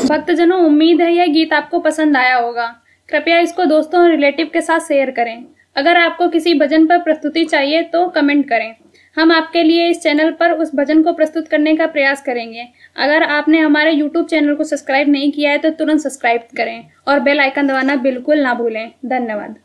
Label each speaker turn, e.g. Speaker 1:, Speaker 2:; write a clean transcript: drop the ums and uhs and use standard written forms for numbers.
Speaker 1: भक्तजनों, उम्मीद है यह गीत आपको पसंद आया होगा। कृपया इसको दोस्तों और रिलेटिव के साथ शेयर करें। अगर आपको किसी भजन पर प्रस्तुति चाहिए तो कमेंट करें। हम आपके लिए इस चैनल पर उस भजन को प्रस्तुत करने का प्रयास करेंगे। अगर आपने हमारे YouTube चैनल को सब्सक्राइब नहीं किया है तो तुरंत सब्सक्राइब करें और बेल आइकन दबाना बिल्कुल ना भूलें। धन्यवाद।